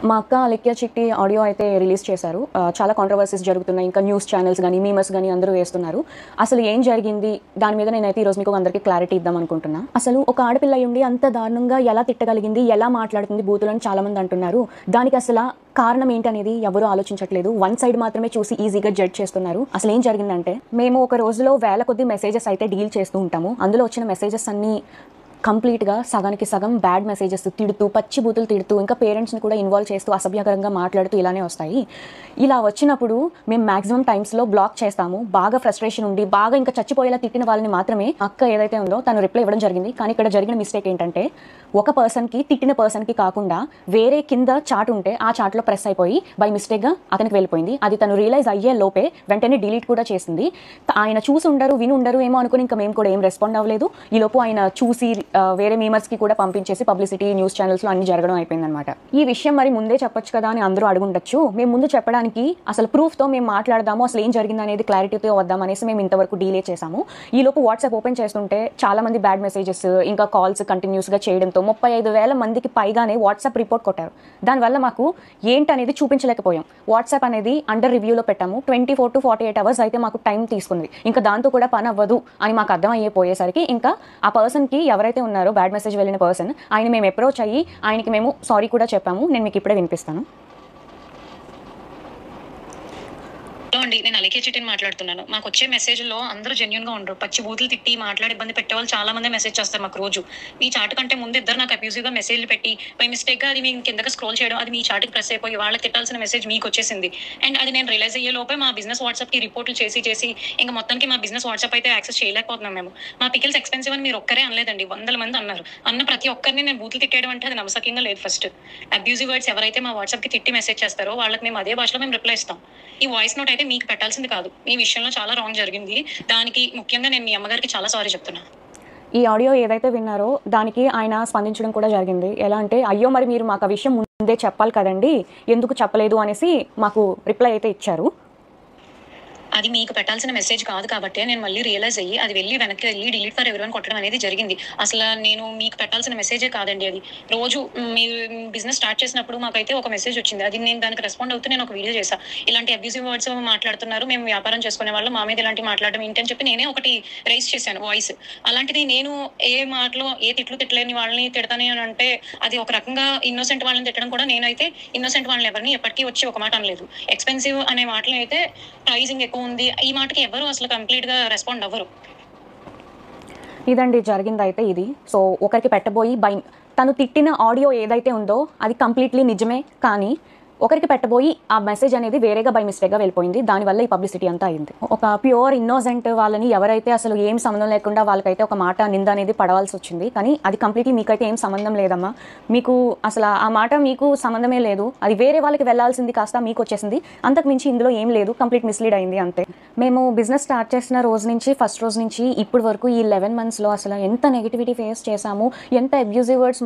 మా అక్క అలెక్య చిట్టి ఆడియో అయితే రిలీజ్ చేశారు. చాలా కాంట్రవర్సీస్ జరుగుతున్నాయి. ఇంకా న్యూస్ ఛానల్స్ గానీ, మీమర్స్ గానీ అందరూ వేస్తున్నారు. అసలు ఏం జరిగింది? దాని మీద నేనైతే ఈరోజు మీకు అందరికీ క్లారిటీ ఇద్దాం అనుకుంటున్నా. అసలు ఒక ఆడపిల్ల అయ్యుండి అంత దారుణంగా ఎలా తిట్టగలిగింది? ఎలా మాట్లాడుతుంది బూతులని చాలామంది అంటున్నారు. దానికి అసలు కారణం ఏంటనేది ఎవరూ ఆలోచించట్లేదు. వన్ సైడ్ మాత్రమే చూసి ఈజీగా జడ్జ్ చేస్తున్నారు. అసలు ఏం జరిగిందంటే, మేము ఒక రోజులో వేల కొద్ది మెసేజెస్ అయితే డీల్ చేస్తూ ఉంటాము. అందులో వచ్చిన మెసేజెస్ అన్నీ కంప్లీట్గా సగానికి సగం బ్యాడ్ మెసేజెస్ తిడుతూ, పచ్చి బూతులు తిడుతూ, ఇంకా పేరెంట్స్ని కూడా ఇన్వాల్వ్ చేస్తూ, అసభ్యకరంగా మాట్లాడుతూ ఇలానే వస్తాయి. ఇలా వచ్చినప్పుడు మేము మ్యాక్సిమం టైమ్స్లో బ్లాక్ చేస్తాము. బాగా ఫ్రస్ట్రేషన్ ఉండి, బాగా ఇంకా చచ్చిపోయేలా తిట్టిన వాళ్ళని మాత్రమే అక్క ఏదైతే ఉందో తను రిప్లై ఇవ్వడం జరిగింది. కానీ ఇక్కడ జరిగిన మిస్టేక్ ఏంటంటే, ఒక పర్సన్కి తిట్టిన పర్సన్కి కాకుండా వేరే కింద చాట్ ఉంటే ఆ చాట్లో ప్రెస్ అయిపోయి బై మిస్టేక్గా అతనికి వెళ్ళిపోయింది. అది తను రియలైజ్ అయ్యే లోపే వెంటనే డిలీట్ కూడా చేసింది. ఆయన చూసి ఉండరు, విని ఉండరు ఏమో అనుకుని ఇంకా మేము కూడా ఏం రెస్పాండ్ అవ్వలేదు. ఈలోపు ఆయన చూసి వేరే మీమర్స్కి కూడా పంపించేసి పబ్లిసిటీ న్యూస్ ఛానల్స్లో అన్ని జరగడం అయిపోయిందనమాట. ఈ విషయం మరి ముందే చెప్పొచ్చు కదా అని అందరూ అడుగుండొచ్చు. మేము ముందు చెప్పడానికి అసలు ప్రూఫ్తో మేము మాట్లాడదాము, అసలు ఏం జరిగింది అనేది క్లారిటీతో వద్దాం అనేసి మేము ఇంతవరకు డీలే చేసాము. ఈలోపు వాట్సాప్ ఓపెన్ చేస్తుంటే చాలామంది బ్యాడ్ మెసేజెస్ ఇంకా కాల్స్ కంటిన్యూస్గా చేయడంతో 35,000 మందికి పైగానే వాట్సాప్ రిపోర్ట్ కొట్టారు. దానివల్ల మాకు ఏంటనేది చూపించలేకపోయాం. వాట్సాప్ అనేది అండర్ రివ్యూలో పెట్టాము. 24 to 48 hours అయితే మాకు టైం తీసుకుంది. ఇంకా దాంతో కూడా పని అవ్వదు అని మాకు అర్థం అయిపోయేసరికి ఇంకా ఆ పర్సన్కి ఎవరైతే ఉన్నారో బ్యాడ్ మెసేజ్ వెళ్ళిన పర్సన్, ఆయన మేము అప్రోచ్ అయ్యి ఆయనకి మేము సారీ కూడా చెప్పాము. నేను మీకు ఇప్పుడే వినిపిస్తాను. అండి, నేను అలెక్య చిట్టిని మాట్లాడుతున్నాను. మాకు వచ్చే మెసేజ్లో అందరూ జెన్యున్ గా ఉండరు. పచ్చి బూతులు తిట్టి మాట్లాడి ఇబ్బంది పెట్టే వాళ్ళు చాలా మంది మెసేజ్ చేస్తారు మాకు రోజు. మీ చాట్ కంటే ముందు ఇద్దరు నాకు అబ్యూజివ్ గా మెసేజ్లు పెట్టి బై మిస్టేక్ గా అది మీ కిందకి స్క్రోల్ చేయడం, అది మీ చాట్కి ప్రెస్ అయిపోయి వాళ్ళకి తిట్టాల్సిన మెసేజ్ మీకు వచ్చేసింది. అండ్ అది నేను రియలైజ్ అయ్యే లోపే మా బిజినెస్ వాట్సాప్ కి రిపోర్ట్లు చేసి ఇంకా మొత్తానికి మా బిజినెస్ వాట్సాప్ అయితే యాక్సెస్ చేయలేకపోతున్నాం మేము. మా పికిల్స్ ఎక్స్పెన్సివ్ అని మీరు ఒక్కరే అనలేదండి, 100 మంది అన్నారు. అన్న ప్రతి ఒక్కరిని నేను బూతులు తిట్టేయడం అంటే అది నమ్మసకంగా లేదు. ఫస్ట్ అబ్యూజివ్ వర్డ్స్ ఎవరైతే మా వాట్సాప్ కి తిట్టి మెసేజ్ చేస్తారో వాళ్ళకి మేము అదే భాషలో మేము రిప్లై ఇస్తాం. ఈ వాయిస్ నోట్ అయితే మీకు పెట్టాల్సింది కాదు. మీ విషయంలో చాలా రాంగ్ జరిగింది. దానికి ముఖ్యంగా నేను మీ అమ్మగారికి చాలా సారీ చెప్తున్నా. ఈ ఆడియో ఏదైతే విన్నారో దానికి ఆయన స్పందించడం కూడా జరిగింది. ఎలా అంటే, అయ్యో మరి మీరు మాకు ఆ విషయం ముందే చెప్పాలి కదండి, ఎందుకు చెప్పలేదు అనేసి మాకు రిప్లై అయితే ఇచ్చారు. అది మీకు పెట్టాల్సిన మెసేజ్ కాదు కాబట్టి నేను మళ్ళీ రియలైజ్ అయ్యి అది వెనక్కి వెళ్ళి డిలీట్ ఫర్ ఎవరీవన్ కొట్టడం అనేది జరిగింది. అసలు నేను మీకు పెట్టాల్సిన మెసేజే కాదండి అది. రోజు మీరు బిజినెస్ స్టార్ట్ చేసినప్పుడు మాకైతే ఒక మెసేజ్ వచ్చింది. అది నేను దానికి రెస్పాండ్ అవుతూ నేను ఒక వీడియో చేశాను. ఇలాంటి అబ్యూజివ్ వర్డ్స్ మాట్లాడుతున్నారు, మేము వ్యాపారం చేసుకునే వాళ్ళు, మా మీద ఇలాంటి మాట్లాడడం ఏంటి అని చెప్పి నేనే ఒకటి రైజ్ చేశాను వాయిస్. అలాంటిది నేను ఏ మాటలో ఏ తిట్లేని వాళ్ళని తిడతానే అని అంటే అది ఒక రకంగా ఇన్నోసెంట్ వాళ్ళని తిట్టడం కూడా. నేనైతే ఇన్నోసెంట్ వాళ్ళని ఎవరిని ఎప్పటికీ వచ్చి ఒక మాట అనలేదు. ఎక్స్పెన్సివ్ అనే మాటలు అయితే ప్రైజింగ్ ఎక్కువ ఉంది, ఈ మాటకి ఎవరు అసలు కంప్లీట్ గా రెస్పాండ్ అవ్వరు. ఇదండి జరిగింది అయితే ఇది. సో ఒకరికి పెట్టబోయి తను తిట్టిన ఆడియో ఏదైతే ఉందో అది కంప్లీట్లీ నిజమే, కానీ ఒకరికి పెట్టబోయి ఆ మెసేజ్ అనేది వేరేగా బై మిస్టేక్గా వెళ్ళిపోయింది. దానివల్ల ఈ పబ్లిసిటీ అంతా అయింది. ఒక ప్యూర్ ఇన్నోసెంట్ వాళ్ళని ఎవరైతే అసలు ఏం సంబంధం లేకుండా వాళ్ళకైతే ఒక మాట నింద అనేది పడవలసి వచ్చింది. కానీ అది కంప్లీట్లీ మీకైతే ఏం సంబంధం లేదమ్మా, మీకు అసలు ఆ మాట మీకు సంబంధమే లేదు. అది వేరే వాళ్ళకి వెళ్ళాల్సింది కాస్త మీకు వచ్చేసింది. అంతకు మించి ఇందులో ఏం లేదు, కంప్లీట్ మిస్లీడ్ అయింది అంతే. మేము బిజినెస్ స్టార్ట్ చేసిన రోజు నుంచి, ఫస్ట్ రోజు నుంచి ఇప్పటి వరకు ఈ 11 monthsలో అసలు ఎంత నెగిటివిటీ ఫేస్ చేసాము, ఎంత అబ్యూజివ్ వర్డ్స్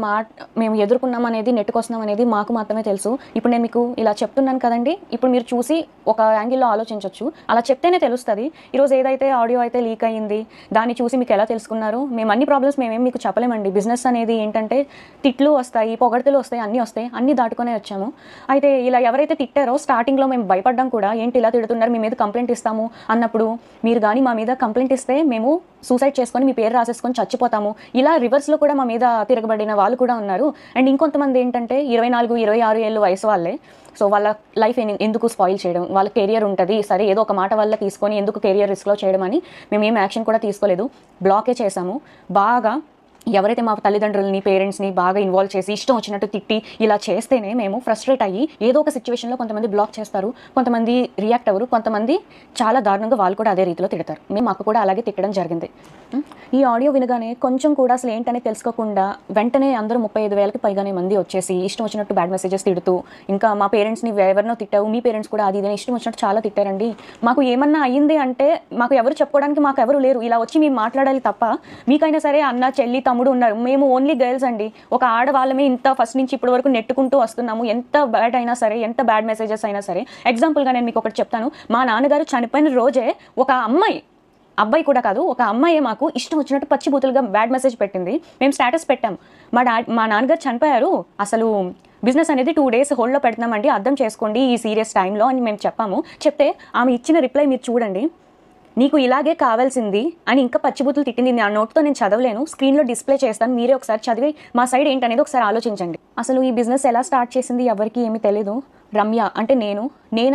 మేము ఎదుర్కొన్నాం అనేది, నెట్టుకొస్తున్నాం అనేది మాకు మాత్రమే తెలుసు. ఇప్పుడు నేను మీకు ఇలా చెప్తున్నాను కదండి, ఇప్పుడు మీరు చూసి ఒక యాంగిల్లో ఆలోచించవచ్చు. అలా చెప్తేనే తెలుస్తుంది. ఈరోజు ఏదైతే ఆడియో అయితే లీక్ అయ్యింది దాన్ని చూసి మీకు ఎలా తెలుసుకున్నారు? మేము అన్ని ప్రాబ్లమ్స్ మేమేం మీకు చెప్పలేమండి. బిజినెస్ అనేది ఏంటంటే తిట్లు వస్తాయి, పొగడ్తలు వస్తాయి, అన్నీ దాటుకునే వచ్చాము. అయితే ఇలా ఎవరైతే తిట్టారో స్టార్టింగ్లో మేము భయపడ్డాం కూడా, ఏంటి ఇలా తిడుతున్నారు, మీ మీద కంప్లైంట్ ఇస్తాము అన్నప్పుడు మీరు కానీ మా మీద కంప్లైంట్ ఇస్తే మేము సూసైడ్ చేసుకొని మీ పేరు రాసేసుకొని చచ్చిపోతాము, ఇలా రివర్స్లో కూడా మా మీద తిరగబడిన వాళ్ళు కూడా ఉన్నారు. అండ్ ఇంకొంతమంది ఏంటంటే 24, 26 ఏళ్ళు వయసు వాళ్ళే. సో వాళ్ళ లైఫ్ ఎందుకు స్పాయిల్ చేయడం, వాళ్ళ కెరియర్ ఉంటుంది సరే, ఏదో ఒక మాట వల్ల తీసుకొని ఎందుకు కెరియర్ రిస్క్లో చేయడం అని మేము ఏం యాక్షన్ కూడా తీసుకోలేదు, బ్లాకే చేసాము. బాగా ఎవరైతే మా తల్లిదండ్రులని, పేరెంట్స్ని బాగా ఇన్వాల్వ్ చేసి ఇష్టం వచ్చినట్టు తిట్టి ఇలా చేస్తేనే మేము ఫ్రస్ట్రేట్ అయ్యి ఏదో ఒక సిచ్యువేషన్లో కొంతమంది బ్లాక్ చేస్తారు, కొంతమంది రియాక్ట్ అవ్వరు, కొంతమంది చాలా దారుణంగా వాళ్ళు కూడా అదే రీతిలో తిడతారు. మేము మాకు కూడా అలాగే తిట్టడం జరిగింది. ఈ ఆడియో వినగానే కొంచెం కూడా అసలు ఏంటనే తెలుసుకోకుండా వెంటనే అందరూ 35,000కి పైగానే మంది వచ్చేసి ఇష్టం వచ్చినట్టు బ్యాడ్ మెసేజెస్ తిడుతూ, ఇంకా మా పేరెంట్స్ని ఎవరినో తిట్టావు, మీ పేరెంట్స్ కూడా అది ఇదని ఇష్టం వచ్చినట్టు చాలా తిట్టారండి. మాకు ఏమన్నా అయ్యింది అంటే మాకు ఎవరు చెప్పుకోవడానికి మాకు ఎవరు లేరు. ఇలా వచ్చి మేము మాట్లాడాలి తప్ప, మీకైనా సరే అన్న, చెల్లి, తమ్ముడు ఉన్నారు, మేము ఓన్లీ గర్ల్స్ అండి. ఒక ఆడవాళ్ళమే ఇంత ఫస్ట్ నుంచి ఇప్పటి వరకు నెట్టుకుంటూ వస్తున్నాము. ఎంత బ్యాడ్ అయినా సరే, ఎంత బ్యాడ్ మెసేజెస్ అయినా సరే. ఎగ్జాంపుల్గా నేను మీకు ఒకటి చెప్తాను. మా నాన్నగారు చనిపోయిన రోజే ఒక అమ్మాయి అబ్బాయి కూడా కాదు, ఒక అమ్మాయే మాకు ఇష్టం వచ్చినట్టు పచ్చి బూతులుగా బ్యాడ్ మెసేజ్ పెట్టింది. మేము స్టేటస్ పెట్టాం, మా నాన్నగారు చనిపోయారు, అసలు బిజినెస్ అనేది 2 days హోల్డ్లో పెడుతున్నామండి, అర్థం చేసుకోండి ఈ సీరియస్ టైంలో అని మేము చెప్పాము. చెప్తే ఆమె ఇచ్చిన రిప్లై మీరు చూడండి. నీకు ఇలాగే కావాల్సింది అని ఇంకా పచ్చిబూతులు తిట్టింది. నా నోట్తో నేను చదవలేను, స్క్రీన్లో డిస్ప్లే చేస్తాను, మీరే ఒకసారి చదివి మా సైడ్ ఏంటనేది ఒకసారి ఆలోచించండి. అసలు ఈ బిజినెస్ ఎలా స్టార్ట్ చేసింది ఎవరికి ఏమీ తెలీదు. రమ్య అంటే నేను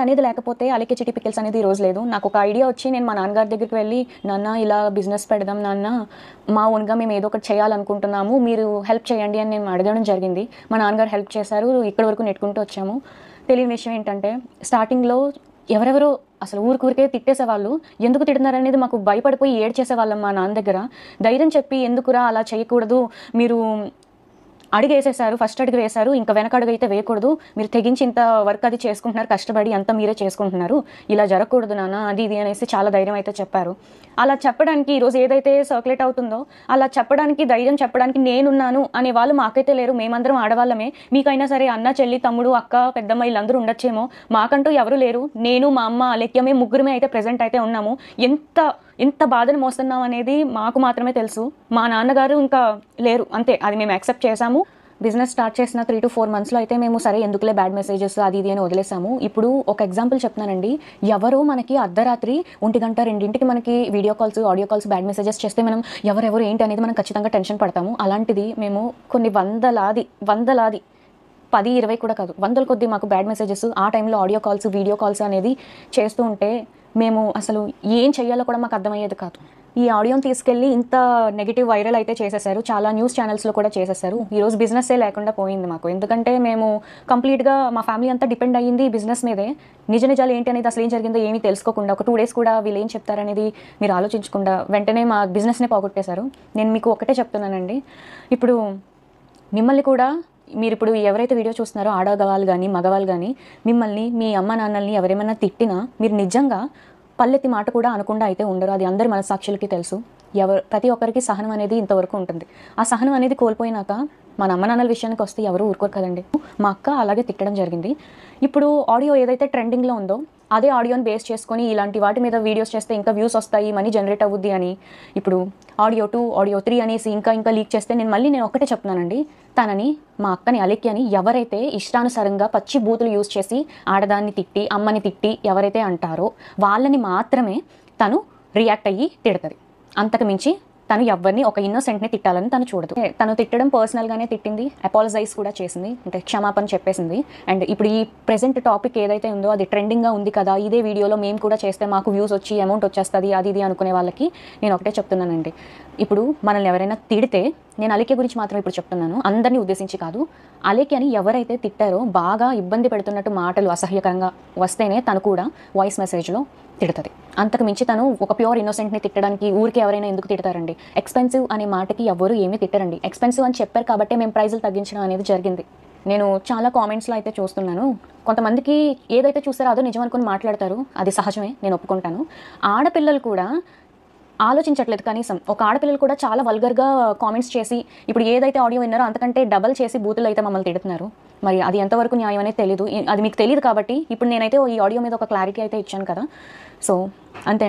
అనేది లేకపోతే అలకే చిటి పికిల్స్ అనేది ఈ రోజు లేదు. నాకు ఒక ఐడియా వచ్చి నేను మా నాన్నగారి దగ్గరికి వెళ్ళి, నాన్న ఇలా బిజినెస్ పెడదాం నాన్న, మా ఓన్గా మేము ఏదో ఒకటి చేయాలనుకుంటున్నాము, మీరు హెల్ప్ చేయండి అని నేను అడగడం జరిగింది. మా నాన్నగారు హెల్ప్ చేశారు, ఇక్కడి వరకు నెట్టుకుంటూ వచ్చాము. తెలియని విషయం ఏంటంటే స్టార్టింగ్లో ఎవరెవరో అసలు ఊరికే తిట్టేసేవాళ్ళు. ఎందుకు తిడుతున్నారనేది మాకు భయపడిపోయి ఏడ్చేసేవాళ్ళం మా నాన్న దగ్గర. ధైర్యం చెప్పి ఎందుకురా అలా చేయకూడదు, మీరు అడుగు వేసేసారు, ఫస్ట్ అడుగు వేశారు, ఇంకా వెనక అడుగు అయితే వేయకూడదు, మీరు తెగించి ఇంత వర్క్ అది చేసుకుంటున్నారు, కష్టపడి అంతా మీరే చేసుకుంటున్నారు, ఇలా జరగకూడదు నాన్న అది ఇది అనేసి చాలా ధైర్యం అయితే చెప్పారు. అలా చెప్పడానికి ఈరోజు ఏదైతే సర్క్యులేట్ అవుతుందో అలా చెప్పడానికి, ధైర్యం చెప్పడానికి నేనున్నాను అనే వాళ్ళు మాకైతే లేరు. మేమందరం ఆడవాళ్ళమే. మీకైనా సరే అన్న, చెల్లి, తమ్ముడు, అక్క, పెద్దమ్మ వీళ్ళందరూ ఉండొచ్చేమో, మాకంటూ ఎవరు లేరు. నేను, మా అమ్మ, అలెక్య, మేము ముగ్గురమే అయితే ప్రెజెంట్ అయితే ఉన్నాము. ఎంత బాధను మోస్తున్నాం అనేది మాకు మాత్రమే తెలుసు. మా నాన్నగారు ఇంకా లేరు, అంతే. అది మేము యాక్సెప్ట్ చేసాము. బిజినెస్ స్టార్ట్ చేసిన 3 to 4 monthsలో అయితే మేము సరే ఎందుకులే బ్యాడ్ మెసేజెస్ అది ఇది అని వదిలేసాము. ఇప్పుడు ఒక ఎగ్జాంపుల్ చెప్తున్నానండి. ఎవరో మనకి అర్ధరాత్రి 1 గంట 2ంటికి మనకి video calls, audio calls, bad messages చేస్తే మనం ఎవరెవరు ఏంటి అనేది మనం ఖచ్చితంగా టెన్షన్ పడతాము. అలాంటిది మేము కొన్ని వందలాది 10-20 కూడా కాదు, వందల కొద్దీ మాకు బ్యాడ్ మెసేజెస్ ఆ టైంలో ఆడియో కాల్స్, వీడియో కాల్స్ అనేది చేస్తూ ఉంటే మేము అసలు ఏం చేయాలో కూడా మాకు అర్థమయ్యేది కాదు. ఈ ఆడియోని తీసుకెళ్ళి ఇంత నెగిటివ్ వైరల్ అయితే చేసేసారు, చాలా న్యూస్ ఛానల్స్లో కూడా చేసేసారు. ఈరోజు బిజినెస్సే లేకుండా పోయింది మాకు. ఎందుకంటే మేము కంప్లీట్గా మా ఫ్యామిలీ అంతా డిపెండ్ అయ్యింది ఈ బిజినెస్ మీదే. నిజాలు ఏంటి అనేది, అసలు ఏం జరిగిందో ఏమీ తెలుసుకోకుండా, ఒక 2 days కూడా వీళ్ళు ఏం చెప్తారనేది మీరు ఆలోచించకుండా వెంటనే మా బిజినెస్నే పోగొట్టేశారు. నేను మీకు ఒకటే చెప్తున్నానండి, ఇప్పుడు మిమ్మల్ని కూడా, మీరు ఇప్పుడు ఎవరైతే వీడియో చూస్తున్నారో ఆడవాళ్ళు కానీ మగవాళ్ళు కానీ, మిమ్మల్ని మీ అమ్మ నాన్నల్ని ఎవరేమైనా తిట్టినా మీరు నిజంగా పల్లెత్తి మాట కూడా అనకుండా అయితే ఉండరు. అది అందరి మనసాక్షులకి తెలుసు. ప్రతి ఒక్కరికి సహనం అనేది ఇంతవరకు ఉంటుంది. ఆ సహనం అనేది కోల్పోయినాక మన అమ్మ నాన్నల విషయానికి వస్తే ఎవరు ఊరుకోరు కదండి. మా అక్క అలాగే తిట్టడం జరిగింది. ఇప్పుడు ఆడియో ఏదైతే ట్రెండింగ్లో ఉందో అదే ఆడియోని బేస్ చేసుకొని ఇలాంటి వాటి మీద వీడియోస్ చేస్తే ఇంకా వ్యూస్ వస్తాయి, మనీ జనరేట్ అవుద్ది అని ఇప్పుడు ఆడియో 2, ఆడియో 3 అనేసి ఇంకా లీక్ చేస్తే నేను ఒకటే చెప్తున్నానండి, తనని, మా అక్కని, అలెక్యని ఎవరైతే ఇష్టానుసారంగా పచ్చి బూతులు యూజ్ చేసి ఆడదాన్ని తిట్టి, అమ్మని తిట్టి ఎవరైతే అంటారో వాళ్ళని మాత్రమే తను రియాక్ట్ అయ్యి తిడుతుంది. అంతకు మించి తను ఎవరిని, ఒక ఇన్నోసెంట్ని తిట్టాలని తను చూడదు. తను తిట్టడం పర్సనల్గానే తిట్టింది, అపాలజైజ్ కూడా చేసింది, అంటే క్షమాపణ చెప్పేసింది. అండ్ ఇప్పుడు ఈ ప్రెజెంట్ టాపిక్ ఏదైతే ఉందో అది ట్రెండింగ్గా ఉంది కదా, ఇదే వీడియోలో మేము కూడా చేస్తే మాకు వ్యూస్ వచ్చి అమౌంట్ వచ్చేస్తుంది అది ఇది అనుకునే వాళ్ళకి నేను ఒకటే చెప్తున్నానండి. ఇప్పుడు మనల్ని ఎవరైనా తిడితే, నేను అలెక్య గురించి మాత్రం ఇప్పుడు చెప్తున్నాను, అందరినీ ఉద్దేశించి కాదు, అలెక్యని ఎవరైతే తిట్టారో, బాగా ఇబ్బంది పెడుతున్నట్టు మాటలు అసహ్యకరంగా వస్తేనే తను కూడా వాయిస్ మెసేజ్లో తిడుతుంది. అంతకు మించి తను ఒక ప్యూర్ ఇన్నోసెంట్ని తిట్టడానికి ఊరికి ఎవరైనా ఎందుకు తిడతారండి? ఎక్స్పెన్సివ్ అనే మాటకి ఎవరు ఏమీ తిట్టరండి. ఎక్స్పెన్సివ్ అని చెప్పారు కాబట్టి మేము ప్రైజులు తగ్గించడం అనేది జరిగింది. నేను చాలా కామెంట్స్లో అయితే చూస్తున్నాను, కొంతమందికి ఏదైతే చూస్తారో అదో నిజం అనుకుని మాట్లాడతారు, అది సహజమే, నేను ఒప్పుకుంటాను. ఆడపిల్లలు కూడా ఆలోచించట్లేదు కనీసం. ఒక ఆడపిల్లలు కూడా చాలా వల్గర్గా కామెంట్స్ చేసి, ఇప్పుడు ఏదైతే ఆడియో విన్నారో అంతకంటే డబల్ చేసి బూతులు అయితే మమ్మల్ని తిడుతున్నారు. మరి అది ఎంతవరకు న్యాయం అనేది తెలీదు. అది మీకు తెలియదు కాబట్టి ఇప్పుడు నేనైతే ఈ ఆడియో మీద ఒక క్లారిటీ అయితే ఇచ్చాను కదా. సో అంతే.